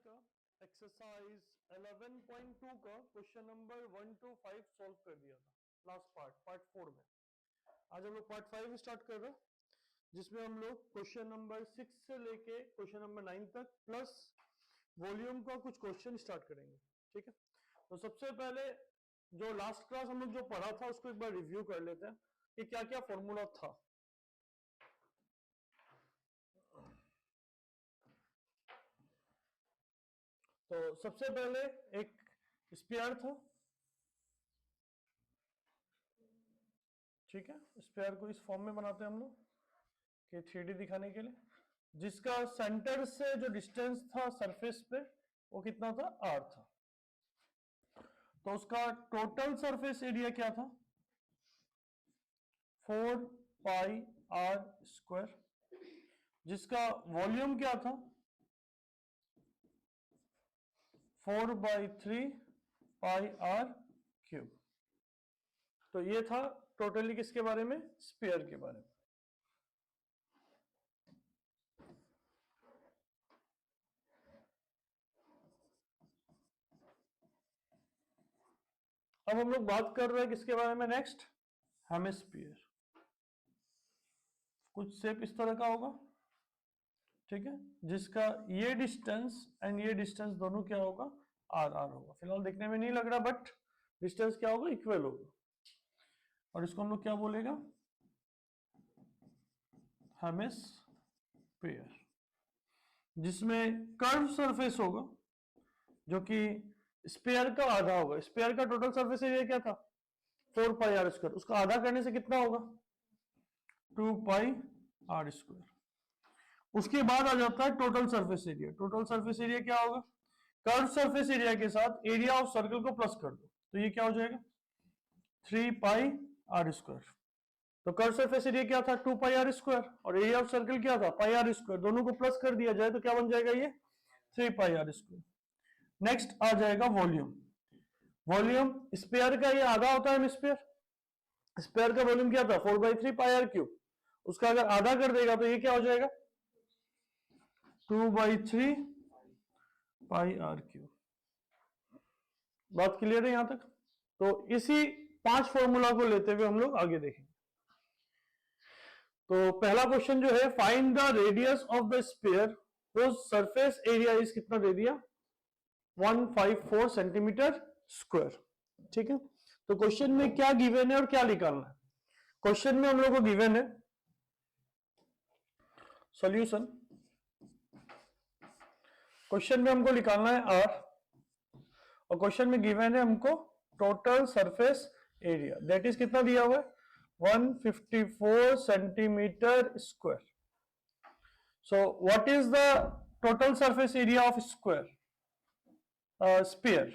का एक्सरसाइज 11.2 का question number 1 to 5 solve कर दिया था लास्ट पार्ट 4 में। आज हम लोग पार्ट 5 स्टार्ट कर रहे हैं जिसमें हम लोग क्वेश्चन नंबर 6 से लेके क्वेश्चन नंबर 9 तक प्लस वॉल्यूम का कुछ क्वेश्चन स्टार्ट करेंगे। ठीक है, तो सबसे पहले जो लास्ट क्लास हम लोग जो पढ़ा था उसको एक बार रिव्यू कर लेते हैं कि क्या क्या फॉर्मूला था। तो सबसे पहले एक स्पेयर था, ठीक है, स्पेयर को इस फॉर्म में बनाते हैं हम लोग कि 3D दिखाने के लिए, जिसका सेंटर से जो डिस्टेंस था सरफेस पे वो कितना था, r था। तो उसका टोटल सरफेस एरिया क्या था, 4 पाई r स्क्वायर, जिसका वॉल्यूम क्या था, 4/3 पाई r क्यूब। तो ये था टोटली किसके बारे में, स्फीयर के बारे में। अब हम लोग बात कर रहे हैं किसके बारे में, नेक्स्ट हेमिस्फीयर। कुछ शेप इस तरह का होगा, ठीक है, जिसका ये डिस्टेंस एंड ये डिस्टेंस दोनों क्या होगा, आर आर होगा। फिलहाल देखने में नहीं लग रहा बट डिस्टेंस क्या होगा, इक्वल होगा। और इसको हम लोग क्या बोलेगा, हेमिस्फीयर, जिसमें कर्व सरफेस होगा जो कि स्पेयर का आधा होगा। स्पेयर का टोटल सरफेस एरिया क्या था, 4 पाई आर स्क्वायर, उसका आधा करने से कितना होगा, 2 पाई आर स्क्वायर। उसके बाद आ जाता है total surface area. Total surface area क्या होगा, कर्व सरफेस एरिया के साथ एरिया ऑफ सर्कल को प्लस कर दो तो ये क्या हो जाएगा, 3 पाई आर स्क्वायर। तो कर्व सरफेस एरिया क्या था, 2 पाई आर स्क्वायर, और एरिया ऑफ सर्कल क्या था, पाई आर स्क्वायर। दोनों को प्लस कर दिया जाए तो क्या बन जाएगा, ये 3 पाई आर स्क्वायर। नेक्स्ट आ जाएगा वॉल्यूम। वॉल्यूम स्पेयर का ये आधा होता है हेमिस्फीयर। स्पेयर का वॉल्यूम क्या था, 4/3 पाई आर क्यूब। उसका अगर आधा कर देगा तो ये क्या हो जाएगा, 2/3 पाई आर क्यूब। बात क्लियर है यहां तक। तो इसी 5 फॉर्मूला को लेते हुए हम लोग आगे देखेंगे। तो पहला क्वेश्चन जो है, find the radius of the sphere whose surface area is कितना दे दिया, 154 सेंटीमीटर स्क्वायर। ठीक है, तो क्वेश्चन में क्या गिवन है और क्या निकालना है। क्वेश्चन में हम लोग को गिवन है सॉल्यूशन। क्वेश्चन में हमको निकालना है आर, और क्वेश्चन में गिवन है हमको total surface area, that is कितना दिया हुआ है, 154 centimetre square. So what is the total surface area of square sphere,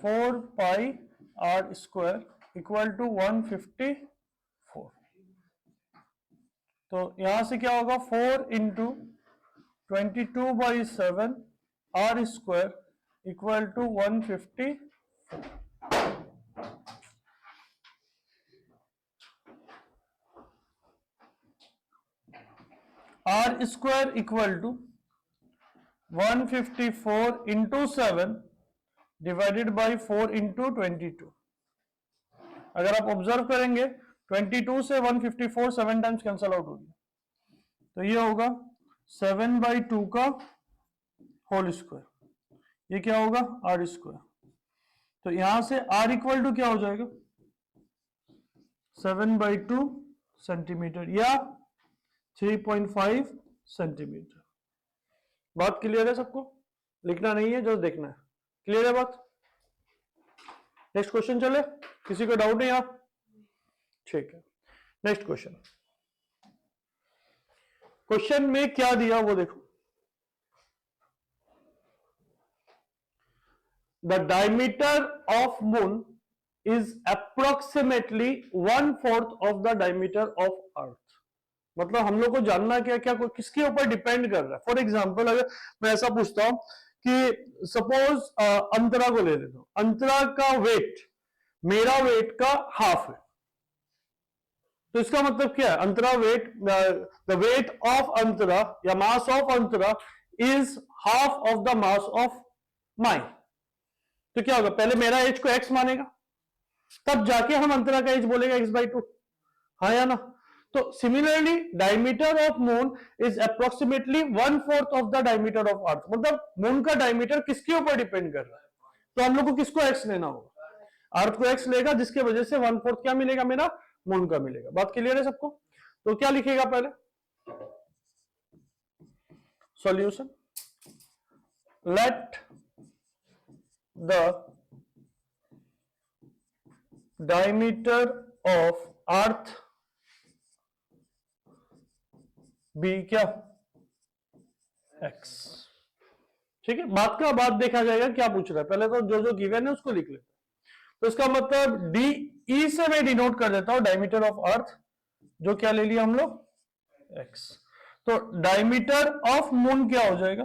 4 pi r square equal to 154। तो यहां से क्या होगा, 4 into 22/7 r square equal to 154। R square equal to 154 into 7 divided by 4 into 22। अगर आप ऑब्जर्व करेंगे 22 से 154 7 times cancel out होगी, तो ये होगा 7/2 का होल स्क्वायर। ये क्या होगा, आर स्क्वायर। तो यहां से आर इक्वल टू क्या हो जाएगा, 7/2 सेंटीमीटर या 3.5 सेंटीमीटर। बात क्लियर है सबको, लिखना नहीं है, जो देखना है। क्लियर है बात। नेक्स्ट क्वेश्चन चले, किसी को डाउट नहीं आप, ठीक है। नेक्स्ट क्वेश्चन, क्वेश्चन में क्या दिया वो देखो, the diameter of moon is approximately 1/4 of the diameter of earth. मतलब हम लोग को जानना क्या क्या किसके ऊपर डिपेंड कर रहा है। फॉर एग्जाम्पल अगर मैं ऐसा पूछता हूं कि सपोज अंतरा को ले लेता हूं, अंतरा का वेट मेरा वेट का हाफ है, तो इसका मतलब क्या है, अंतरा वेट, द वेट ऑफ अंतरा या mass of Antara is half of the mass of my, तो क्या होगा, पहले मेरा एज को x मानेगा, तब जाके हम अंतरा का एज बोलेगा x/2, हाँ या ना। तो similarly diameter of moon is approximately 1/4 of the diameter of earth, मतलब मून का डायमीटर किसके ऊपर डिपेंड कर रहा है, तो हम लोग को किसको x लेना होगा, अर्थ को x लेगा, जिसके वजह से 1/4 क्या मिलेगा, मेरा मून का मिलेगा। बात क्लियर है सबको? तो क्या लिखेगा पहले solution, let the diameter of earth be क्या, x। ठीक है, बात का बात देखा जाएगा क्या पूछ रहा है, पहले तो जो जो गिवन है उसको लिख लेते हैं। तो इसका मतलब डी ई से मैं डिनोट कर देता हूं डायमीटर ऑफ अर्थ, जो क्या ले लिया हम लोग, x। तो डायमीटर ऑफ मून क्या हो जाएगा,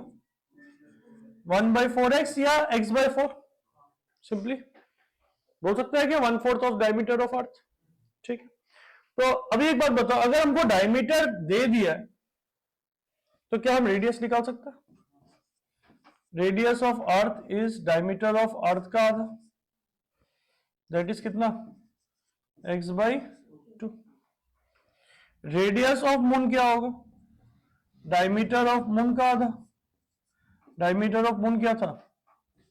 1/4x या x/4, सिंपली बोल सकते हैं कि 1/4 ऑफ डायमीटर ऑफ अर्थ। ठीक है, तो अभी एक बात बताओ, अगर हमको डायमीटर दे दिया है तो क्या हम रेडियस निकाल सकते हैं, radius of earth is diameter of earth का आधा, दैट इज कितना, x/2। रेडियस ऑफ मून क्या होगा, डायमीटर ऑफ मून का आधा, डायमीटर ऑफ मून क्या था,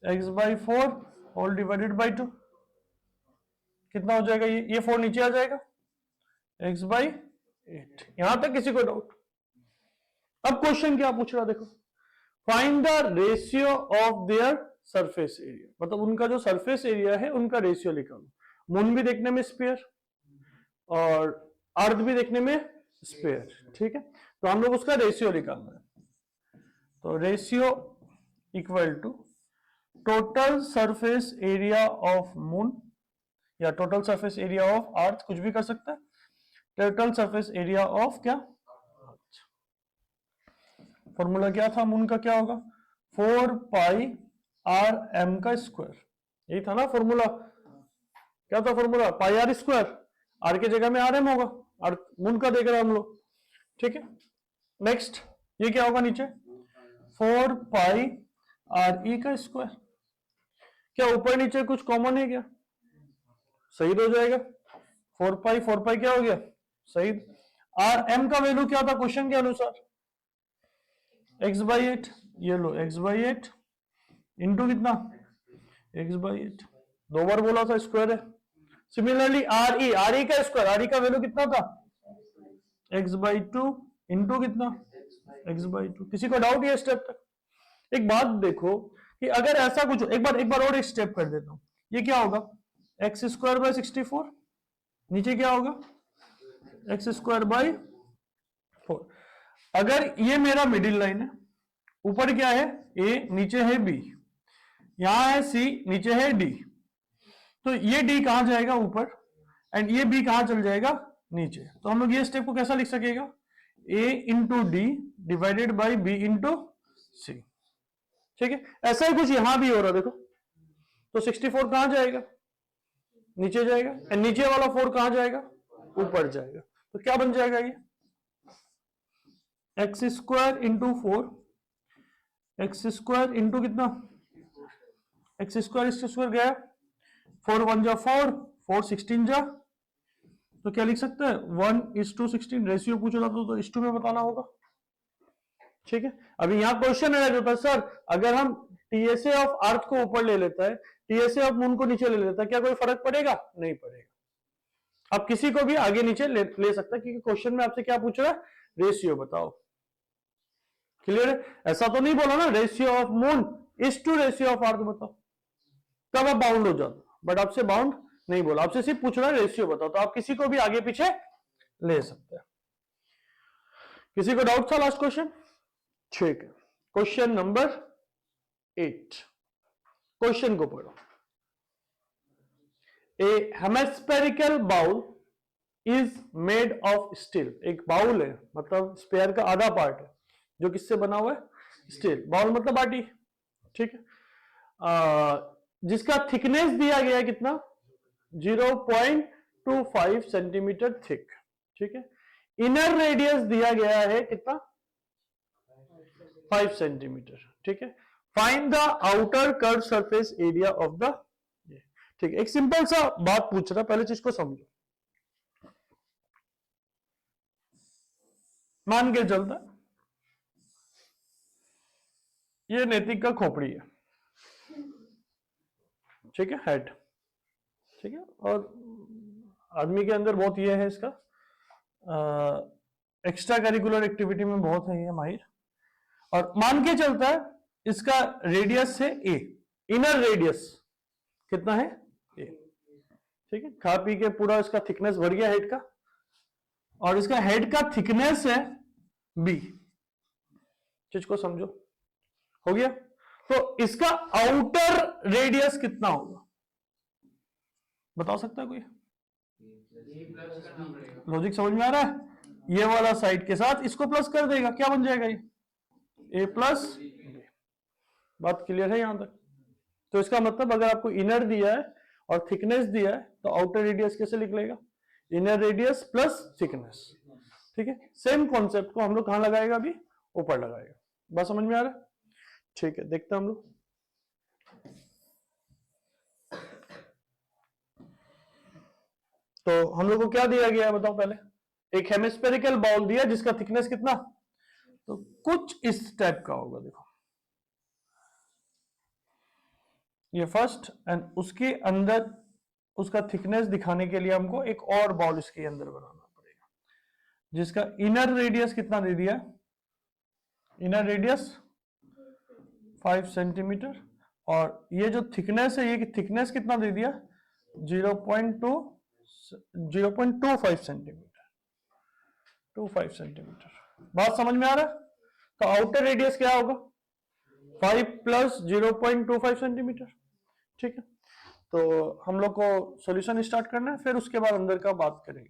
x/4 होल डिवाइडेड बाई 2, कितना हो जाएगा, ये 4 नीचे आ जाएगा, x/8। यहां तक किसी को डाउट? अब क्वेश्चन क्या पूछ रहा, देखो, find the ratio of their surface area, मतलब उनका जो सरफेस एरिया है उनका रेशियो निकालो। मून भी देखने में स्फीयर और अर्थ भी देखने में स्फीयर, ठीक है, तो हम लोग उसका रेशियो निकालना है। तो ratio equal to total surface area of moon या total surface area of earth, कुछ भी कर सकता है, टोटल सरफेस एरिया ऑफ क्या, फॉर्मूला क्या था मून का, क्या होगा, 4πrm का स्क्वायर, यही था ना फॉर्मूला, क्या था फॉर्मूला, πr², आर की जगह में rm होगा, और मून का देख रहे हैं हम लोग। ठीक है, नेक्स्ट ये क्या होगा नीचे, 4πre का स्क्वायर, क्या ऊपर नीचे कुछ कॉमन है क्या, सही हो जाएगा, 4π क्या हो गया, सही। rm का वैल्यू क्या था क्वेश्चन के अनुसार, x/8, ये लो x/8 इंटू कितना, x/8, 2 बार बोला था स्क्वायर है। सिमिलरली re का स्क्वायर, re का वैल्यू कितना था, x/2 इंटू कितना, x/2। किसी को डाउट ये स्टेप तक? एक बात देखो कि अगर ऐसा कुछ, एक बार और एक स्टेप कर देता हूं, ये क्या होगा, x²/64, नीचे क्या होगा, x²/4। अगर ये मेरा मिडिल लाइन है, ऊपर क्या है a, नीचे है b, यहां है c, नीचे है d, तो ये d कहां जाएगा ऊपर, एंड ये b कहां चल जाएगा नीचे। तो हम लोग ये स्टेप को कैसा लिख सकेगा, a into D divided by b into C. ठीक है, ऐसा ही कुछ यहां भी हो रहा, देखो, तो 64 कहां जाएगा, नीचे जाएगा, एंड नीचे वाला 4 कहां जाएगा, ऊपर जाएगा। तो क्या बन जाएगा ये, x² इंटू 4, x² इंटू कितना, x² गया, 4 1 जा 4, 4 16 जा, तो क्या लिख सकते हैं, 1:16। रेशियो पूछा था तो 1:2 में बताना होगा। ठीक है, अभी यहाँ क्वेश्चन है जो था, सर अगर हम टीएसए ऑफ अर्थ को ऊपर ले लेता है, टीएसए ऑफ मून को नीचे ले लेता है, क्या कोई फर्क पड़ेगा, नहीं पड़ेगा। आप किसी को भी आगे नीचे ले सकता है, क्योंकि क्वेश्चन में आपसे क्या पूछ रहा है, रेशियो बताओ। क्लियर है, ऐसा तो नहीं बोला ना ratio of moon is to ratio of earth बताओ, तब आप बाउंड हो जाता, बट आपसे बाउंड नहीं बोला, आपसे सिर्फ पूछ रहा है रेशियो बताओ, तो आप किसी को भी आगे पीछे ले सकते हैं। किसी को डाउट था लास्ट क्वेश्चन? ठीक है, क्वेश्चन नंबर 8, क्वेश्चन को पढ़ो। A hemispherical bowl is made of steel, एक बाउल है, मतलब स्पेयर का आधा पार्ट है, जो किससे बना हुआ है, स्टील। बाउल मतलब बाटी, ठीक है, जिसका थिकनेस दिया गया है कितना, 0.25 सेंटीमीटर थिक। ठीक है, इनर रेडियस दिया गया है कितना, 5 सेंटीमीटर। ठीक है, find the outer curve surface area of the, ठीक है, एक सिंपल सा बात पूछ रहा, पहले चीज को समझो। मान के चलता ये नैतिक का खोपड़ी है, ठीक है, हेड, ठीक है, और आदमी के अंदर बहुत ये है, इसका एक्स्ट्रा करिकुलर एक्टिविटी में बहुत है ये माहिर, और मान के चलता है इसका रेडियस है ए, इनर रेडियस कितना है ए, ठीक है, खा पी के पूरा इसका थिकनेस बढ़ गया हेड का, और इसका हेड का थिकनेस है बी, चीज को समझो, हो गया। तो इसका आउटर रेडियस कितना होगा, बता सकता है कोई? लॉजिक समझ में आ रहा है? ये वाला साइड के साथ इसको प्लस कर देगा, क्या बन जाएगा ये ए प्लस बी। बात क्लियर है यहां तक? तो इसका मतलब अगर आपको इनर दिया है और थिकनेस दिया है तो आउटर रेडियस कैसे लिख लेगा? इनर रेडियस प्लस थिकनेस, ठीक है। सेम कॉन्सेप्ट को हम लोग कहां लगाएगा, अभी ऊपर लगाएगा। बात समझ में आ रहा है? ठीक है, देखते हैं हम लोग। तो हम लोग को क्या दिया गया है बताओ पहले? एक हेमिस्फेरिकल बाउल दिया जिसका थिकनेस कितना, तो कुछ इस टाइप का होगा, देखो ये फर्स्ट, एंड उसके अंदर उसका थिकनेस दिखाने के लिए हमको एक और बाउल इसके अंदर बनाना पड़ेगा जिसका इनर रेडियस कितना दे दिया, इनर रेडियस 5 सेंटीमीटर, और ये जो थिकनेस है ये थिकनेस कितना दे दिया 0.25 सेंटीमीटर, 25 सेंटीमीटर। बात समझ में आ रहा है? तो आउटर रेडियस क्या होगा 5 प्लस 0.25 सेंटीमीटर, ठीक है। तो हम लोग को सॉल्यूशन स्टार्ट करना है, फिर उसके बाद अंदर का बात करेंगे।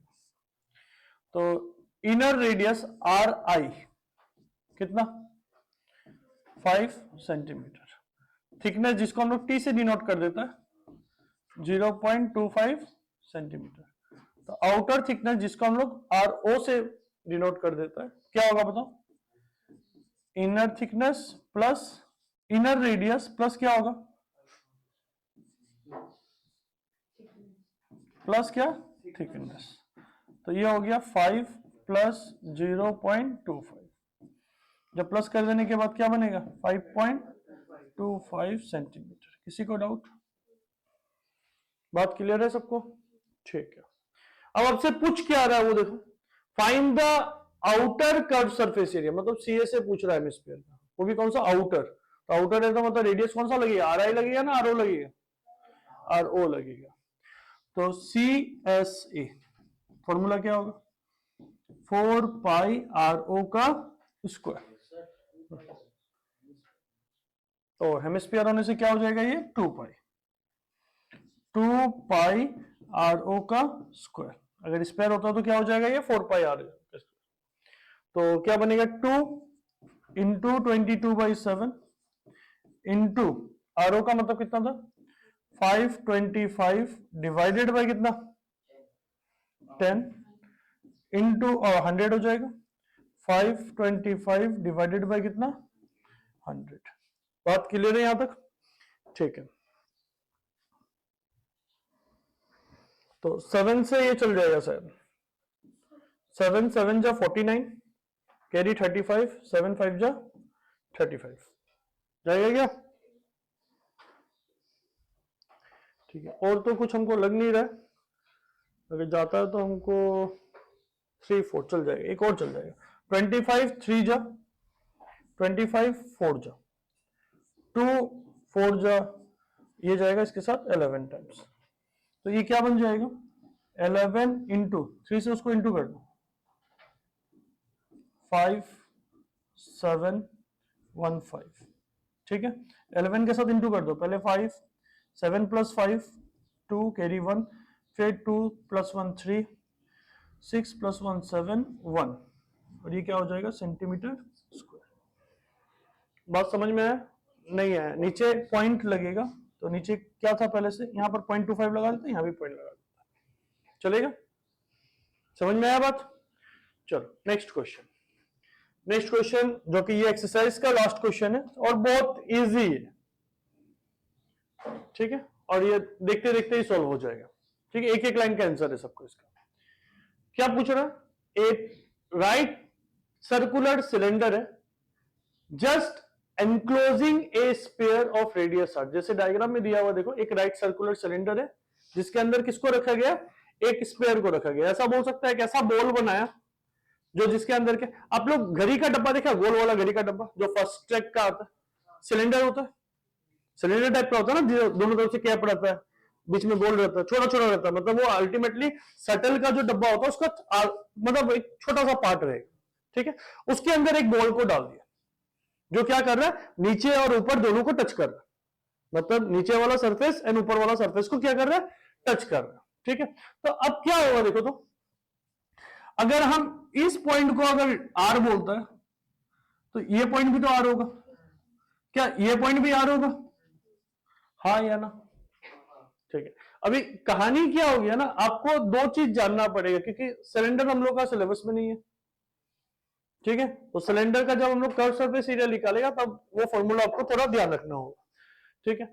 तो इनर रेडियस आर आई कितना 5 सेंटीमीटर, थिकनेस जिसको हम लोग टी से डिनोट कर देता है 0.25 सेंटीमीटर, तो आउटर थिकनेस जिसको हम लोग आर ओ से डिनोट कर देता है क्या होगा बताओ, inner thickness plus inner radius plus क्या होगा, प्लस क्या थिकनेस, तो ये हो गया 5 प्लस 0.25, जब प्लस कर देने के बाद क्या बनेगा 5.25 सेंटीमीटर। किसी को डाउट? बात क्लियर है सबको? ठीक है। अब आपसे पूछ क्या आ रहा है वो देखो, find the outer curve surface area, मतलब सीए से पूछ रहा है हेमिस्फीयर का, वो भी कौन सा आउटर, तो आउटर है तो मतलब रेडियस कौन सा लगेगा, आर आई लगेगा ना आर ओ लगेगा, आर ओ लगेगा। तो सी एस ए फॉर्मूला क्या होगा 4 पाई आर ओ का स्क्वायर, तो हेमिस्फीयर होने से क्या हो जाएगा ये 2 पाई आर ओ का स्क्वायर, अगर स्क्वायर होता तो क्या हो जाएगा ये 4 पाई आर, तो क्या बनेगा 2 इंटू 22/7 इंटू आर ओ का मतलब कितना था 525 डिवाइडेड बाय कितना 10 इंटू 100 हो जाएगा, 525 डिवाइडेड बाय कितना 100। बात क्लियर है यहां तक? ठीक है। तो 7 से ये चल जाएगा सर, 7 7 जा 49, कैरी 35, 7 5 जा 35, जाएगा क्या? ठीक है, और तो कुछ हमको लग नहीं रहा है, अगर जाता है तो हमको 3 4 चल जाएगा, एक और चल जाएगा, 25 3 जा 25 4 जा 2 4 जा, ये जाएगा इसके साथ 11 टाइम्स, तो ये क्या बन जाएगा 11 इंटू 3 से उसको इंटू कर दो 5715, ठीक है, 11 के साथ इंटू कर दो, पहले 5 7 प्लस 5 2 कैरी 1, फिर 2 प्लस 1 3, 6 प्लस 1 7 1, और ये क्या हो जाएगा सेंटीमीटर स्क्वायर। बात समझ में आया? नहीं आया? नीचे पॉइंट लगेगा, तो नीचे क्या था पहले से, यहाँ पर 0.25 लगा देते, यहाँ भी पॉइंट लगा देते, चलेगा? समझ में आया बात? चलो नेक्स्ट क्वेश्चन, नेक्स्ट क्वेश्चन, जो कि ये एक्सरसाइज का लास्ट क्वेश्चन है और बहुत इजी है, ठीक है, और ये देखते देखते ही सॉल्व हो जाएगा, ठीक है। एक एक लाइन का आंसर है सबको। इसका क्या पूछ रहा है, एक राइट सर्कुलर सिलेंडर है just enclosing a sphere of radius r. जैसे डायग्राम में दिया हुआ देखो, एक राइट सर्कुलर सिलेंडर है जिसके अंदर किसको रखा गया, एक स्पेयर को रखा गया। ऐसा बोल सकता है कि ऐसा बॉल बनाया जो जिसके अंदर के, आप लोग घड़ी का डब्बा देखा, गोल वाला घड़ी का डब्बा जो फर्स्ट ट्रैक का आता है, सिलेंडर होता है, सिलेंडर टाइप का होता है ना, दोनों तरफ से कैप रहता है, बीच में गोल रहता है, छोटा छोटा रहता है, मतलब वो अल्टीमेटली शटल का जो डब्बा होता है उसका मतलब एक छोटा सा पार्ट रहेगा, ठीक है। उसके अंदर एक बॉल को डाल दिया जो क्या कर रहा है, नीचे और ऊपर दोनों को टच कर रहा है, मतलब नीचे वाला सरफेस एंड ऊपर वाला सरफेस को क्या कर रहा है, टच कर रहा है, ठीक है। तो अब क्या होगा देखो, तो अगर हम इस पॉइंट को अगर आर बोलता है तो ये पॉइंट भी तो आर होगा, क्या ये पॉइंट भी आर होगा, हाँ या ना, ठीक है। अभी कहानी क्या होगी है ना, आपको दो चीज जानना पड़ेगा क्योंकि सिलेंडर हम लोग का सिलेबस में नहीं है, ठीक है। तो सिलेंडर का जब हम लोग कर्व सरफेस एरिया निकालेगा तब वो फॉर्मूला आपको थोड़ा ध्यान रखना होगा, ठीक है।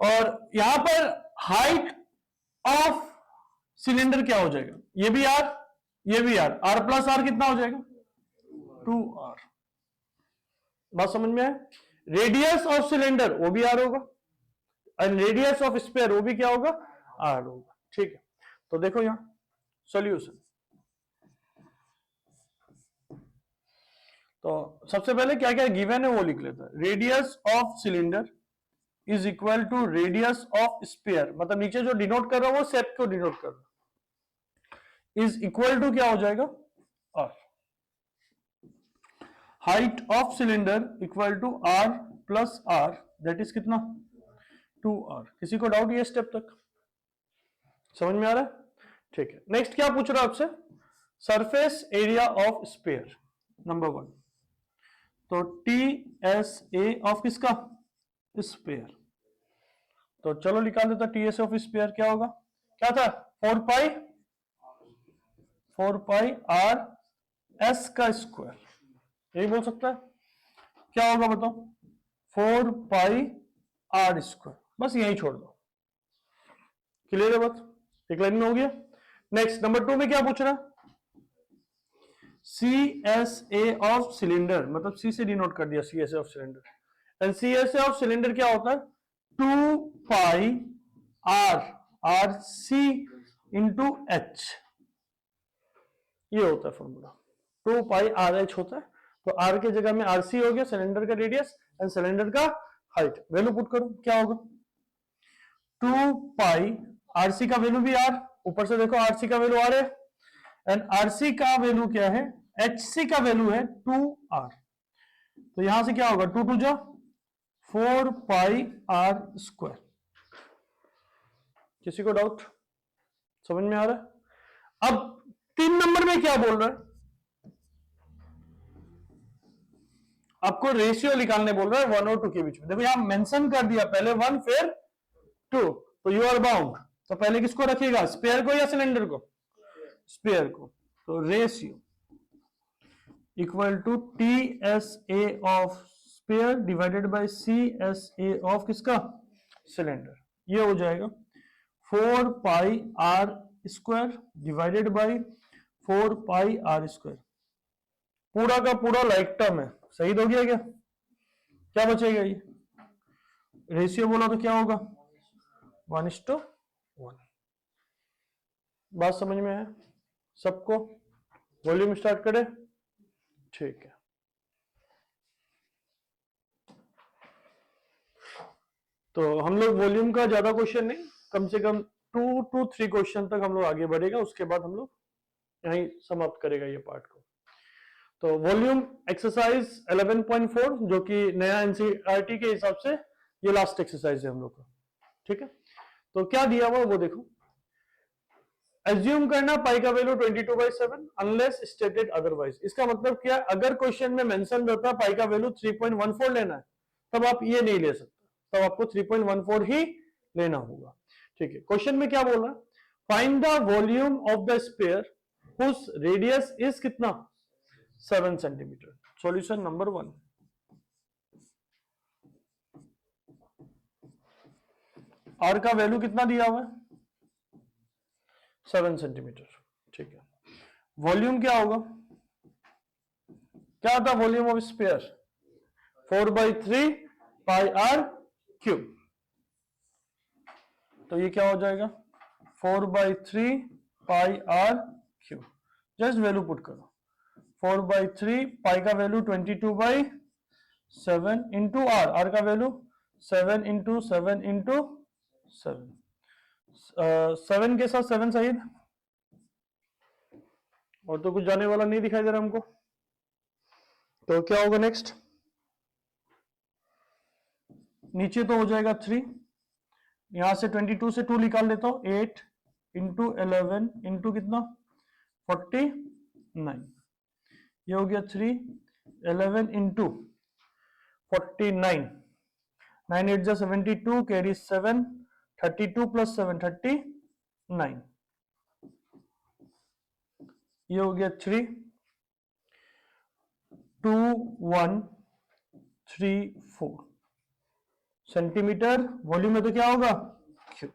और यहां पर हाइट ऑफ सिलेंडर क्या हो जाएगा, ये भी आर, ये भी आर, आर प्लस आर कितना हो जाएगा, 2r। बात समझ में आए। रेडियस ऑफ सिलेंडर वो भी आर होगा एंड रेडियस ऑफ स्फीयर वो भी क्या होगा, आर होगा, ठीक है। तो देखो यहां सॉल्यूशन, तो सबसे पहले क्या क्या गिवन है वो लिख लेता है। Radius of cylinder is equal to radius of sphere, मतलब नीचे जो डिनोट कर रहा है वो सेट को डिनोट कर रहा है, इज इक्वल टू क्या हो जाएगा, r. Height of cylinder equal to r plus r, that is कितना, 2r। किसी को डाउट ये स्टेप तक समझ में आ रहा है, ठीक है। नेक्स्ट क्या पूछ रहा है आपसे, surface area of sphere number 1, तो TSA ऑफ किसका, स्फीयर। तो चलो निकाल देता, TSA ऑफ स्फीयर क्या होगा, क्या था, 4 पाई R S का स्क्वायर, यही बोल सकता है, क्या होगा बताओ, 4 पाई R स्क्वायर, बस यही छोड़ दो, क्लियर है बात, एक लाइन में हो गया। नेक्स्ट नंबर 2 में क्या पूछ रहा, CSA ऑफ सिलेंडर, मतलब C से डिनोट कर दिया CSA of cylinder, and CSA of cylinder क्या होता है, 2 पाई R C इंटू H, ये होता है फॉर्मूला, 2 पाई RH होता है। तो R के जगह में RC हो गया, सिलेंडर का रेडियस एंड सिलेंडर का हाइट, वैल्यू पुट करो क्या होगा, 2 पाई RC का वैल्यू भी R, ऊपर से देखो RC का वैल्यू R है एंड RC का वैल्यू क्या है, HC का वैल्यू है 2R, तो यहां से क्या होगा, 2 2 जा 4 पाई R स्क्वायर। किसी को डाउट समझ में आ रहा है। अब 3 नंबर में क्या बोल रहा है, आपको रेशियो निकालने बोल रहा है 1 और 2 के बीच में। देखो यहां मेंशन कर दिया, पहले 1 फिर 2, तो यू आर बाउंड, तो पहले किसको रखिएगा, स्पेयर को या सिलेंडर को, स्पेयर को। तो ratio equal to TSA of sphere divided by CSA of किसका, सिलेंडर, ये हो जाएगा 4 pi R square divided by 4 pi R square, पूरा का पूरा लाइक टर्म है, सही हो गया क्या, क्या बचेगा, ये रेशियो बोला तो क्या होगा, 1:1। बात समझ में है सबको, वॉल्यूम स्टार्ट करें, ठीक है। तो हम लोग वॉल्यूम का ज्यादा क्वेश्चन नहीं, कम से कम 2 to 3 क्वेश्चन तक हम लोग आगे बढ़ेगा, उसके बाद हम लोग यहीं समाप्त करेगा ये पार्ट को। तो वॉल्यूम एक्सरसाइज 11.4 जो कि नया एनसीईआरटी के हिसाब से ये लास्ट एक्सरसाइज है हम लोग का, ठीक है। तो क्या दिया हुआ वो देखो, एज्यूम करना पाई का वैल्यू 22/7 अनलेस स्टेटेड अदरवाइज। इसका मतलब क्या, अगर क्वेश्चन में मेंशन रहता पाई का वैल्यू 3.14 लेना है तब आप ये नहीं ले सकते, तब आपको 3.14 ही लेना होगा, ठीक है। क्वेश्चन में क्या बोल रहा है, find the volume of the sphere whose radius is कितना, 7 सेंटीमीटर। Solution number 1। आर का वैल्यू कितना दिया हुआ है? 7 सेंटीमीटर। ठीक है, वॉल्यूम क्या होगा? क्या था volume of sphere? 4/3 pi r cube. तो ये क्या हो जाएगा? 4/3 pi r cube. Just value put करो। 4/3 पाई का वैल्यू 22/7 इंटू आर, आर का वैल्यू 7 इंटू 7 इंटू 7, 7 के साथ 7 सही है, और तो कुछ जाने वाला नहीं दिखाई दे रहा हमको। तो क्या होगा नेक्स्ट? नीचे तो हो जाएगा 3, यहां से 22 से 2 निकाल लेता हूं, 8 इंटू 11 इंटू कितना? 49। ये हो गया 3, 11 इंटू 49, 9 8 जा 72, कैरी 7, 32 प्लस 7 39। ये हो गया 3, 2 1 3 4 सेंटीमीटर। वॉल्यूम में तो क्या होगा? क्यूब।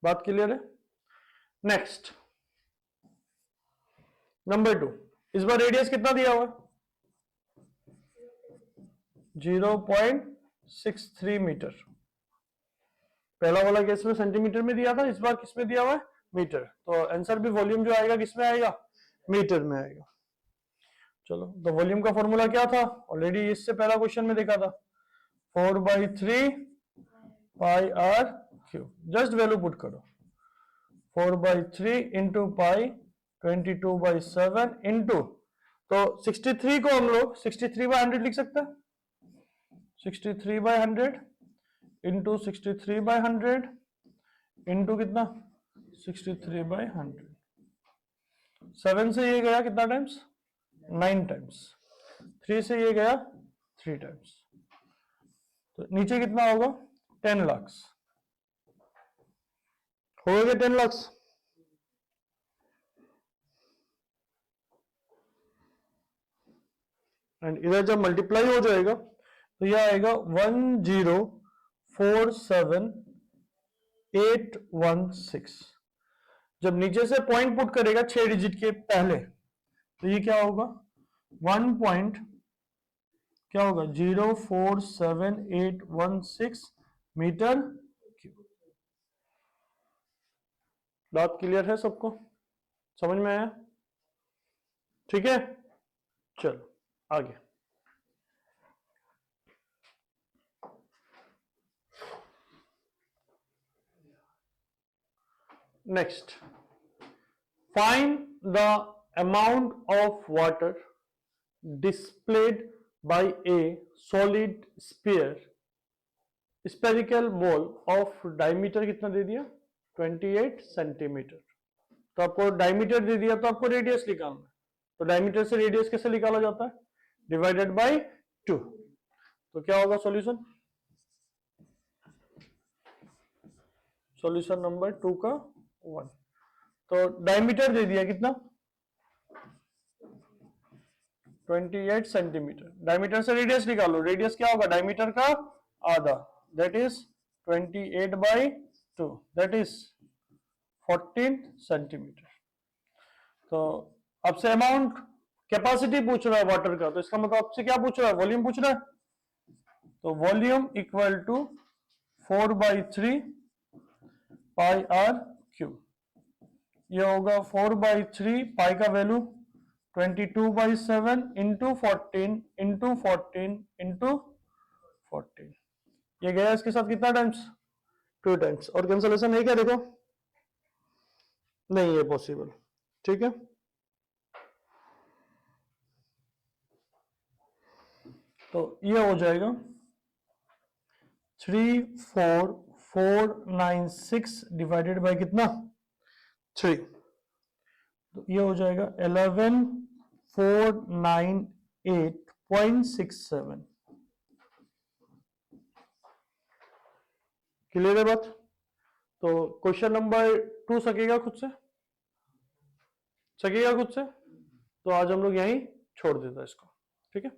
बात क्लियर है? Next number 2। इस बार रेडियस कितना दिया हुआ है? 0.63 मीटर। पहला वाला केस में सेंटीमीटर में दिया था, इस बार किस में दिया हुआ है? मीटर। तो आंसर भी वॉल्यूम जो आएगा किस में आएगा? मीटर में आएगा। चलो, तो वॉल्यूम का फॉर्मूला क्या था? ऑलरेडी इससे पहला क्वेश्चन में देखा था, 4/3 pi r cube. Just value put करो, 4/3 इंटू पाई 22/7 इंटू, तो 63 को हम लोग 63/100 लिख सकते हैं। 63/100 इंटू 63/100 इंटू कितना? 63/100। 7 से ये गया कितना टाइम्स? 9 टाइम्स। 3 से ये गया 3 टाइम्स। तो नीचे कितना होगा? 10 लाख। हो गए 10 लाख। एंड इधर जब मल्टीप्लाई हो जाएगा तो यह आएगा 1047816। जब नीचे से पॉइंट पुट करेगा 6 डिजिट के पहले, तो ये क्या होगा? 1 पॉइंट क्या होगा? 047,816 मीटर क्यूब। बात क्लियर है सबको? समझ में आया? ठीक है, चलो आगे। Next, find the amount of water displayed by a solid sphere spherical ball of diameter कितना दे दिया? 28 सेंटीमीटर। तो आपको डायमीटर दे दिया, तो आपको रेडियस निकालना है। तो डायमीटर से रेडियस कैसे निकाला जाता है? Divided by 2। तो क्या होगा सॉल्यूशन? सॉल्यूशन नंबर 2 का 1। तो डायमीटर दे दिया कितना? 28 सेंटीमीटर। डायमीटर से रेडियस निकालो, रेडियस क्या होगा? डायमीटर का आधा, that is 28/2, that is 14 centimetre. तो आपसे अमाउंट, कैपेसिटी पूछ रहा है वाटर का, तो इसका मतलब आपसे क्या पूछ रहा है? वॉल्यूम पूछ रहा है। तो volume equal to 4/3 pi r cube. ये होगा 4/3 पाई का वैल्यू 22/7 इंटू 14 इंटू 14 इंटू 14। ये गया इसके साथ कितना टाइम्स? 2 टाइम्स। और कैंसलेशन है क्या? देखो, नहीं है पॉसिबल। ठीक है, तो ये हो जाएगा 34496 डिवाइडेड बाय कितना? 3। तो ये हो जाएगा 11498.67। क्लियर है बात? तो क्वेश्चन नंबर 2 सकेगा खुद से? सकेगा खुद से? तो आज हम लोग यहीं छोड़ देता इसको, ठीक है।